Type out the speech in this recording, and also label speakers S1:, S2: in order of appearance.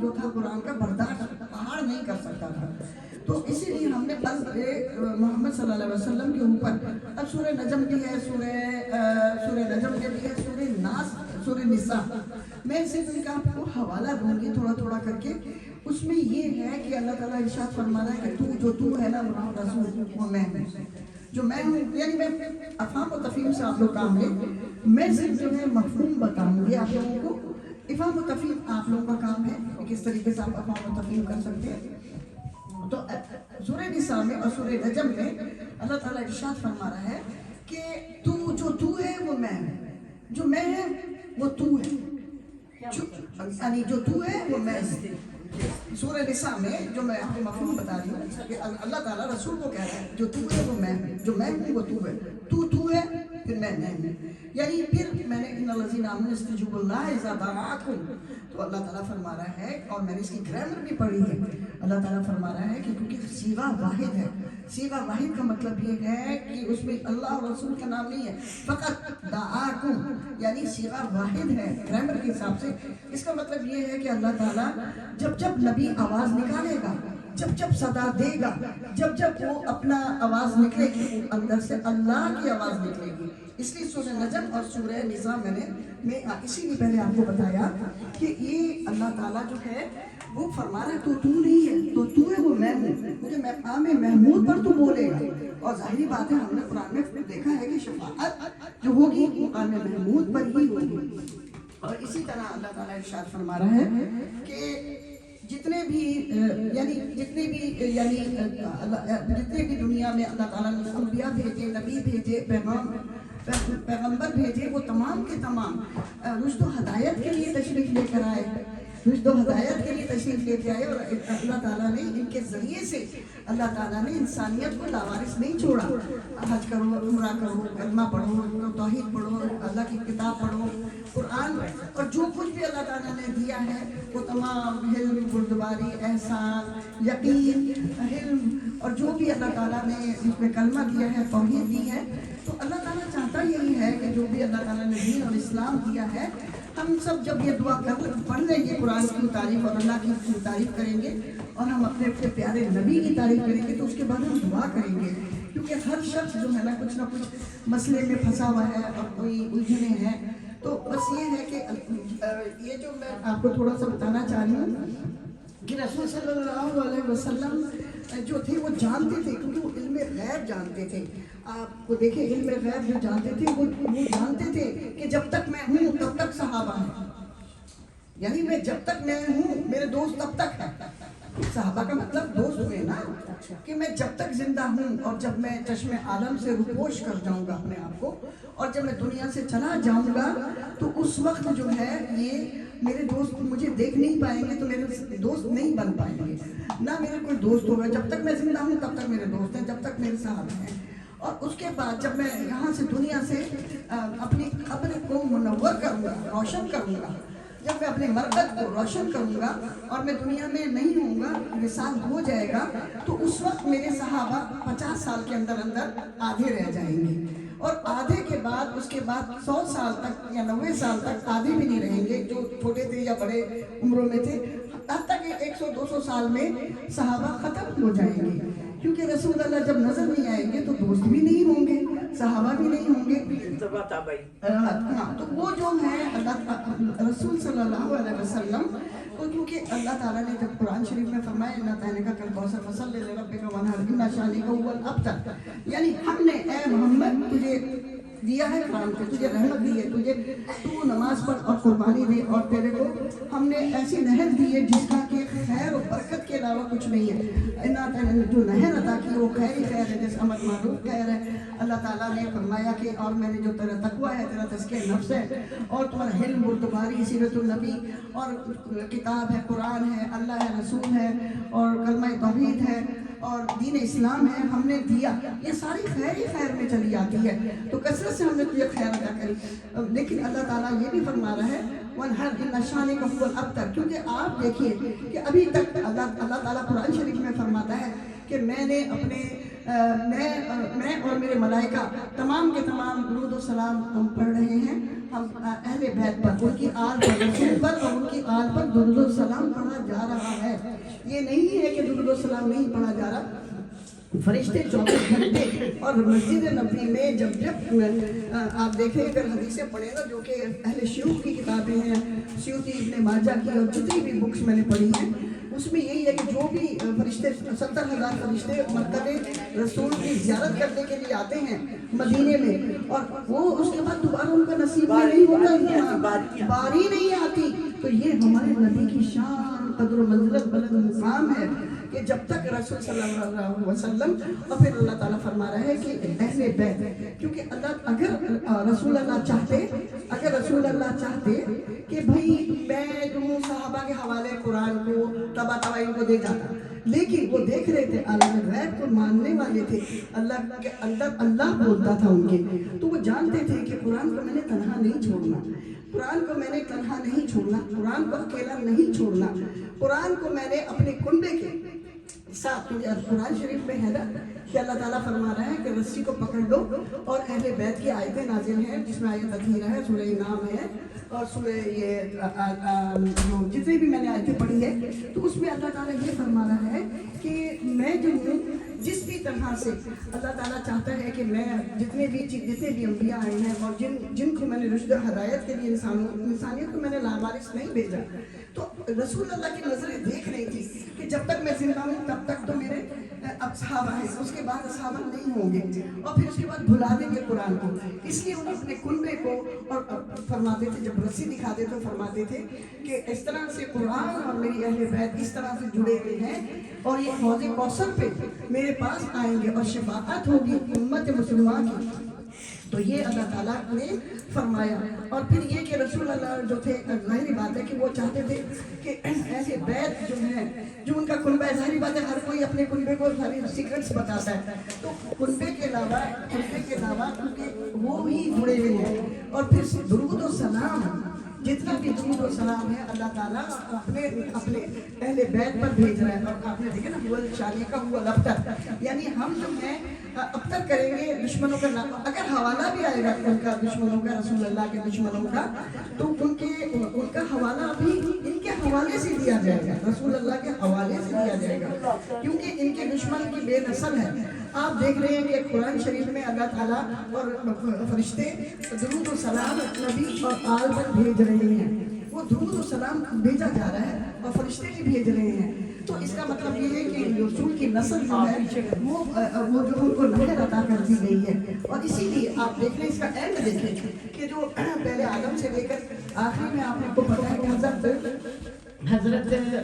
S1: جو تھا قرآن کا برداشت پہاڑ نہیں کر سکتا تھا. تو اسی لیے ہم نے محمد صلی اللہ علیہ وسلم کے اوپر اب سورہ نجم بھی ہے, سورہ نجم کے بھی ہے, سورہ ناس, سورہ نساء. میں صرف ان کا آپ کو حوالہ دوں گی تھوڑا تھوڑا کر کے. اس میں یہ ہے کہ اللہ تعالیٰ ارشاد فرما رہا ہے کہ تو ہے نا محمد رسول, وہ میں ہوں, جو میں ہوں. یعنی میں افہام و تفہیم سے آپ لوگ کام لیں, میں صرف جو ہے مفہوم بتاؤں گی آپ لوگوں کو. افہام و تفہیم آپ لوگوں کا کام ہے کس طریقے سے آپ افہام و تفہیم کر سکتے ہیں. تو سورہ نساء میں اور سورہ نجم میں اللہ تعالیٰ ارشاد فرما رہا ہے کہ تو ہے وہ میں ہوں, جو میں ہے وہ تو ہے, یعنی جو تو ہے وہ میں ہوں. سورہ نساء میں جو میں آپ کو مفہوم بتا رہی ہوں کہ اللہ تعالیٰ رسول کو کہہ رہا ہے جو تو ہے وہ میں ہوں, جو میں ہوں وہ تو ہے, تو ہے پھر میں ہوں. یعنی پھر میں نے ان الذین آمنوا استجیبوا للہ اذا دعاکم, تو اللہ تعالیٰ فرما رہا ہے, اور میں نے اس کی گرامر بھی پڑھی ہے, اللہ تعالیٰ فرما رہا ہے کہ کیونکہ صیغہ واحد ہے. صیغہ واحد کا مطلب یہ ہے کہ اس میں اللہ اور رسول کا نام نہیں ہے, فقط دعاکم, یعنی صیغہ واحد ہے گرامر کے حساب سے. اس کا مطلب یہ ہے کہ اللہ تعالیٰ جب جب نبی آواز نکالے گا, جب جب صدا دے گا, جب جب وہ اپنا آواز نکلے گی, اندر سے اللہ کی آواز نکلے گی. اس لیے سورہ نجم اور سورہ نساء میں اسی لیے پہلے آپ کو بتایا کہ یہ اللہ تعالیٰ جو ہے وہ فرما رہا ہے تو نہیں ہے, تو ہے وہ میں ہوں. مجھے مقام محمود پر تو بولے گا, اور ظاہری بات ہے ہم نے قرآن میں دیکھا ہے کہ شفاعت جو ہوگی مقام محمود پر ہی ہوگی. اور اسی طرح اللہ تعالیٰ ارشاد فرما رہا ہے کہ جتنے بھی دنیا میں اللہ تعالیٰ نے انبیاء بھیجے, نبی بھیجے, پیغمبر بھیجے, وہ تمام کے تمام رشد و ہدایت کے لیے تشریف لے کر آئے, رشد و ہدایت کے لیے تشریف لے کے آئے. اور اللہ تعالیٰ نے ان کے ذریعے سے اللہ تعالیٰ نے انسانیت کو لاوارث نہیں چھوڑا. حج کرو, عمرہ کرو, کلمہ پڑھو, توحید پڑھو, اللہ کی کتاب پڑھو, قرآن, اور جو کچھ بھی اللہ تعالیٰ نے دیا ہے وہ تمام علم, بردباری, احسان, یقین, علم, اور جو بھی اللہ تعالیٰ نے اس میں کلمہ دیا ہے, توحید دی ہے. تو اللہ تعالیٰ چاہتا یہی ہے کہ جو بھی اللہ تعالیٰ نے دین اور اسلام دیا ہے, ہم سب جب یہ دعا پڑھ لیں گے قرآن کی تعریف اور اللہ کی تعریف کریں گے, اور ہم اپنے پیارے نبی کی تعریف کریں گے, تو اس کے بعد ہم دعا کریں گے. کیونکہ ہر شخص جو ہے نہ کچھ مسئلے میں پھنسا ہوا ہے اور کوئی الجھنے ہیں. تو بس یہ ہے کہ یہ جو میں آپ کو تھوڑا سا بتانا چاہ رہی ہوں کہ رسول صلی اللہ علیہ وسلم جو تھے وہ جانتے تھے, کیونکہ وہ علم غیب جانتے تھے. آپ کو دیکھیں علم غیب جو جانتے تھے وہ جانتے تھے کہ جب تک میں ہوں تب تک صحابہ ہیں, یعنی میں جب تک میں ہوں میرے دوست تب تک ہیں. صحابہ کا مطلب دوست ہوئے نا, کہ میں جب تک زندہ ہوں اور جب میں چشم عالم سے روپوش کر جاؤں گا اپنے آپ کو, اور جب میں دنیا سے چلا جاؤں گا, تو اس وقت جو ہے یہ میرے دوست مجھے دیکھ نہیں پائیں گے, تو میرے دوست نہیں بن پائیں گے, نہ میرے کوئی دوست ہوگا. جب تک میں زندہ ہوں تب تک میرے دوست ہیں, جب تک میرے صحابہ ہیں. اور اس کے بعد جب میں یہاں سے دنیا سے اپنی قبر کو منور کروں گا, روشن کروں گا, جب میں اپنے مرکز کو روشن کروں گا اور میں دنیا میں نہیں ہوں گا, وصال ہو جائے گا, تو اس وقت میرے صحابہ 50 سال کے اندر آدھے رہ جائیں گے, اور آدھے کے بعد اس کے بعد 100 سال تک یا 90 سال تک آدھے بھی نہیں رہیں گے, جو چھوٹے تھے یا بڑے عمروں میں تھے. حتیٰ کہ 100-200 سال میں صحابہ ختم ہو جائیں گے, کیونکہ رسول اللہ جب نظر نہیں آئیں گے تو دوست بھی نہیں ہوں گے, صحابہ بھی نہیں ہوں گے. تو وہ جو ہے اللہ رسول صلی اللہ علیہ وسلم کو, کیونکہ اللہ تعالیٰ نے جب قرآن شریف میں فرمایا اِنَّا أَعْطَيْنَاكَ الْكَوْثَرَ فَصَلِّ لِرَبِّكَ وَانْحَرْ إِنَّ شَانِئَكَ هُوَ الْأَبْتَرُ, یعنی ہم نے اے محمد تجھے دیا ہے قرآن کو, تجھے رحمت دی ہے, تجھے تو نماز پڑھ اور قربانی دے, اور تیرے کو ہم نے ایسی نہر دی ہے جس کا کہ خیر و برکت کے علاوہ کچھ نہیں ہے. جو نہر عطا کی وہ خیر ہی خیر ہے, جیسے امر معروف خیر ہے. اللہ تعالیٰ نے فرمایا کہ اور میں نے جو تیرا تقویٰ ہے, تیرا تزکیہ نفس ہے, اور تمہارا علم, بردباری, سیرت النبی, اور کتاب ہے, قرآن ہے, اللہ ہے, رسول ہے, اور کلمہ توحید ہے, اور دین اسلام ہے, ہم نے دیا. یہ ساری خیر ہی خیر میں چلی جاتی ہے, تو کثرت سے ہم نے تجھے خیر ادا کری. لیکن اللہ تعالیٰ یہ بھی فرما رہا ہے وَانْحَرْ إِنَّ شَانِئَكَ هُوَ الْأَبْتَرُ, کیونکہ آپ دیکھیے کہ ابھی تک اللہ تعالیٰ قرآن شریف میں فرماتا ہے کہ میں نے اپنے میں اور میرے ملائکہ تمام کے تمام درود و سلام ہم پڑھ رہے ہیں, ہم اہل بیت پر, ان کی آل پر, رسول پر اور ان کی آل پر درود و سلام پڑھا جا یہ نہیں ہے کہ درود و سلام نہیں پڑھا جا رہا. فرشتے 24 گھنٹے. اور مسجد نبوی میں جب آپ دیکھیں اگر حدیثیں پڑھیں نا جو کہ اہل شیوخ کی کتابیں ہیں, سیوطی ابن ماجہ کی اور جتنی بھی بکس میں نے پڑھی ہیں, اس میں یہی ہے کہ جو بھی فرشتے 70,000 فرشتے مرتبہ رسول کی زیارت کرنے کے لیے آتے ہیں مدینے میں, اور وہ اس کے بعد دوبارہ ان کا نصیب میں نہیں ہوتا, باری نہیں آتی. تو یہ ہمارے نبی کی شان, قدر و منزلت, بلند مقام ہے کہ جب تک رسول صلی اللہ علیہ وسلم, اور پھر اللہ تعالیٰ فرما رہا ہے کہ اہل بیت, کیونکہ اللہ اگر رسول اللہ چاہتے کہ بھائی میں جو صحابہ کے حوالے قرآن کو تبا ان کو دے جاتا, لیکن وہ دیکھ رہے تھے عالم غیب کو ماننے والے تھے, اللہ کے اندر اللہ بولتا تھا ان کے, تو وہ جانتے تھے کہ قرآن کو میں نے تنہا نہیں چھوڑنا, قرآن کو میں نے تنہا نہیں چھوڑنا, قرآن کو اکیلا نہیں چھوڑنا, قرآن کو میں نے اپنے کنبے کے ساتھ. قرآن شریف میں ہے نا کہ اللہ تعالیٰ فرما رہا ہے کہ رسی کو پکڑ لو, اور اہل بیت کی آیتیں نازل ہیں جس میں آیت تطہیرہ ہے, سورہ انعام ہے, اور سورہ یہ جتنی بھی میں نے آیتیں پڑھی ہے, تو اس میں اللہ تعالیٰ یہ فرما رہا ہے کہ میں جو ہوں جس بھی طرح سے اللہ تعالیٰ چاہتا ہے کہ میں جتنے بھی انبیاء آئے ہیں اور جن کو میں نے رشد و ہدایت کے لیے انسانیت کو میں نے لاوارث نہیں بھیجا, تو رسول اللہ کی نظریں دیکھ رہی تھی کہ جب تک میں زندہ ہوں تب تک تو میرے اصحاب ہیں, اس کے بعد اصحاب نہیں ہوں گے, اور پھر اس کے بعد بھلا دیں گے قرآن کو. اس لیے انہوں نے اپنے کنبے کو اور فرماتے تھے, جب رسی دکھاتے تو فرماتے تھے کہ اس طرح سے قرآن اور میری اہل بیت اس طرح سے جڑے ہوئے ہیں, اور یہ حوض کوثر پہ میرے پاس آئیں گے اور شفاعت ہوگی امت مسلمان کی. تو یہ اللہ تعالیٰ نے فرمایا. اور پھر یہ کہ رسول اللہ جو تھے, ظاہری بات ہے کہ وہ چاہتے تھے کہ ایسے بیت جو ہیں, جو ان کا کنبہ ہے, ظاہری بات ہے ہر کوئی اپنے کنبے کو ساری سیکرٹس بتاتا ہے, تو کنبے کے علاوہ کیونکہ وہ بھی جڑے ہوئے ہیں. اور پھر درود و سلام, جتنا بھی درود و سلام ہے اللہ تعالیٰ اپنے اہل بیت پر بھیج رہا ہے. اور آپ نے دیکھا نا وہ شانی کا ہوا الابتر, یعنی ہم جو ہیں ابتر کریں گے دشمنوں کا نام, اگر حوالہ بھی آئے گا ان کا دشمنوں کا, رسول اللہ کے دشمنوں کا, تو ان کا حوالہ بھی ان کے حوالے سے دیا جائے گا, رسول اللہ کے حوالے سے دیا جائے گا, کیونکہ ان کے دشمن کی بے نسل ہے. آپ دیکھ رہے ہیں کہ قرآن شریف میں اللہ تعالیٰ اور فرشتے درود و سلام نبی اور آل پر بھیج رہے ہیں, وہ درود و سلام بھیجا جا رہا ہے اور فرشتے بھی بھیج رہے ہیں. تو اس کا مطلب یہ ہے کہ رسول کی نسل جو ہے وہ جو ان کو نہر عطا کر دی گئی ہے. اور اسی لیے آپ دیکھ لیں اس کا اینڈ دیکھیں کہ جو پہلے آدم سے لے کر آخری میں آپ کو پتہ ہے کہ حضرت